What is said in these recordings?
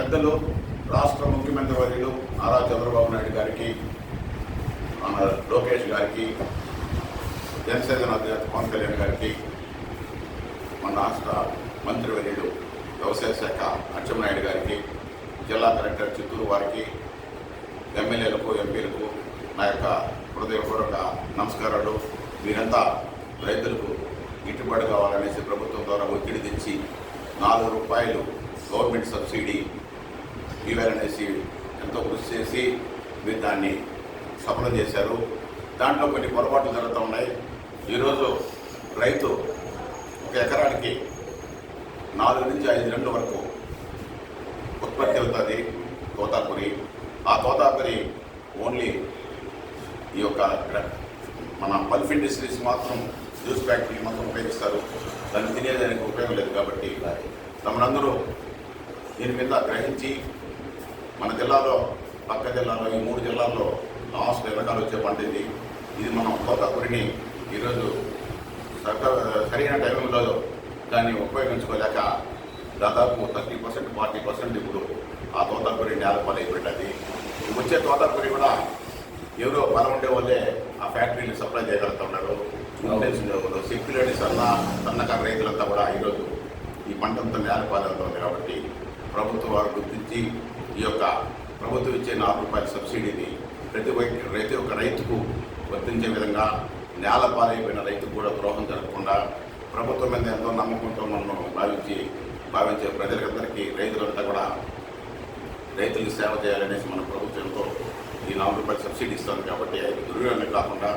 పెద్దలు రాష్ట్ర ముఖ్యమంత్రి వర్యులు నారా చంద్రబాబు నాయుడు గారికి, మన లోకేష్ గారికి, జనసేన అధినేత పవన్ కళ్యాణ్ గారికి, మన రాష్ట్ర మంత్రివర్యులు వ్యవసాయ శాఖ అచ్చెన్నాయుడు గారికి, జిల్లా కలెక్టర్ చిత్తూరు వారికి, ఎమ్మెల్యేలకు, ఎంపీలకు నా యొక్క హృదయపూర్వక నమస్కారాలు. మీరంతా రైతులకు గిట్టుబాటు కావాలనేసి ప్రభుత్వం ద్వారా ఒత్తిడి తెచ్చి ₹4 గవర్నమెంట్ సబ్సిడీ ఇవ్వాలనేసి ఎంతో కృషి చేసి మీరు దాన్ని సఫలం చేశారు. దాంట్లో కొన్ని పొరపాట్లు జరుగుతూ ఉన్నాయి. ఈరోజు రైతు ఒక ఎకరానికి 4 నుంచి 5 గంటల వరకు ఉత్పత్తి అవుతుంది తోతాపురి. ఆ తోతాపురి ఓన్లీ ఈ యొక్క మన పల్ప్ ఇండస్ట్రీస్ మాత్రం, జ్యూస్ ఫ్యాక్టరీ మాత్రం ఉపయోగిస్తారు. దాన్ని తినేదానికి ఉపయోగం లేదు. కాబట్టి తమనందరూ దీని మీద గ్రహించి మన జిల్లాలో, పక్క జిల్లాలో, ఈ 3 జిల్లాల్లో లాస్ట్ వెనకాల వచ్చే పంట ఇది మనం తోతాపురిని ఈరోజు సరైన టైంలో దాన్ని ఉపయోగించుకోలేక దాదాపు 30%, 40% ఇప్పుడు ఆ తోతాపురి నేలపాలైపోయింది. వచ్చే తోతాపురి కూడా ఎవరో బలం ఉండే వాళ్ళే ఆ ఫ్యాక్టరీని సప్లై చేయగలుగుతున్నారు. శక్తి లేని సన్నకారు రైతులంతా కూడా ఈరోజు ఈ పంటంతా నేలపాలవుతుంది. కాబట్టి ప్రభుత్వం వారు గుర్తించి ఈ యొక్క ప్రభుత్వం ఇచ్చే ₹4 సబ్సిడీని ప్రతి ఒక్క రైతుకు వర్తించే విధంగా, నేలపాలైపోయిన రైతుకు కూడా ద్రోహం జరగకుండా ప్రభుత్వం మీద ఎంతో నమ్మకంతో మనం భావించే ప్రజలందరికీ, రైతులంతా కూడా రైతులకు సేవ చేయాలనేసి మన ప్రభుత్వంతో ఈ ₹4 సబ్సిడీ ఇస్తుంది. కాబట్టి దుర్వినియోగం కాకుండా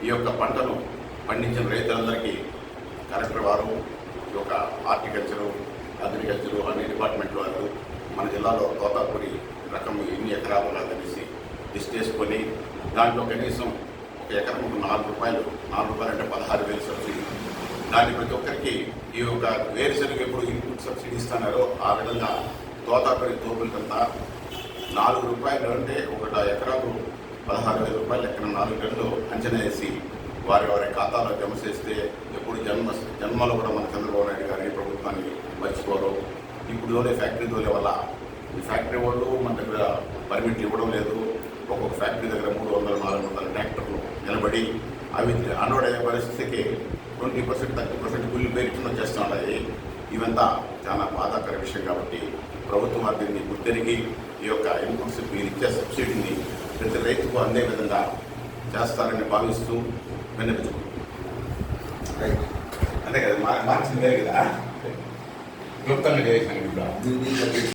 ఈ యొక్క పంటను పండించిన రైతులందరికీ కలెక్టర్ వారు, ఈ యొక్క హార్టికల్చరు, అగ్రికల్చరు అన్ని డిపార్ట్మెంట్ వారు మన జిల్లాలో తోతాపురి రకం ఎన్ని ఎకరాలు అనేసి లిస్ట్ చేసుకొని దాంట్లో కనీసం ఒక ఎకరంకు ₹4 అంటే 16,000 సబ్సిడీ. దాన్ని ప్రతి ఒక్కరికి ఈ యొక్క వేరుశనగ ఎప్పుడు ఇన్పుట్ సబ్సిడీ ఇస్తున్నారో ఆ విధంగా తోతాపురి తోపులకంతా ₹4 అంటే ఒక ఎకరాకు ₹16,000 లెక్కన 4 గంటలు అంచనా వేసి వారి ఖాతాలో జమ చేస్తే ఎప్పుడు జన్మలో కూడా మన చంద్రబాబు నాయుడు గారి ప్రభుత్వాన్ని మర్చిపోరు. ఇప్పుడు తోలే ఫ్యాక్టరీ తోలే వల్ల ఈ ఫ్యాక్టరీ వాళ్ళు మన దగ్గర పర్మిట్లు ఇవ్వడం లేదు. ఒక్కొక్క ఫ్యాక్టరీ దగ్గర 300-400 ట్రాక్టర్లు నిలబడి అవి అన్లోడ్ అయ్యే పరిస్థితికి 20%, 30% బిల్లు పేరుకుండా చేస్తూ ఉన్నాయి. ఇవంతా చాలా బాధాకర విషయం. కాబట్టి ప్రభుత్వం వారు దీన్ని గుర్తెరిగి ఈ యొక్క ఇన్పుట్స్ మీరు ఇచ్చే సబ్సిడీని ప్రతి రైతుకు అందే విధంగా చేస్తారని భావిస్తూ విన్నపించుకుంటున్నాం. అంతే కదా, మార్చింది కదా క్లుప్తంగా చేసాను.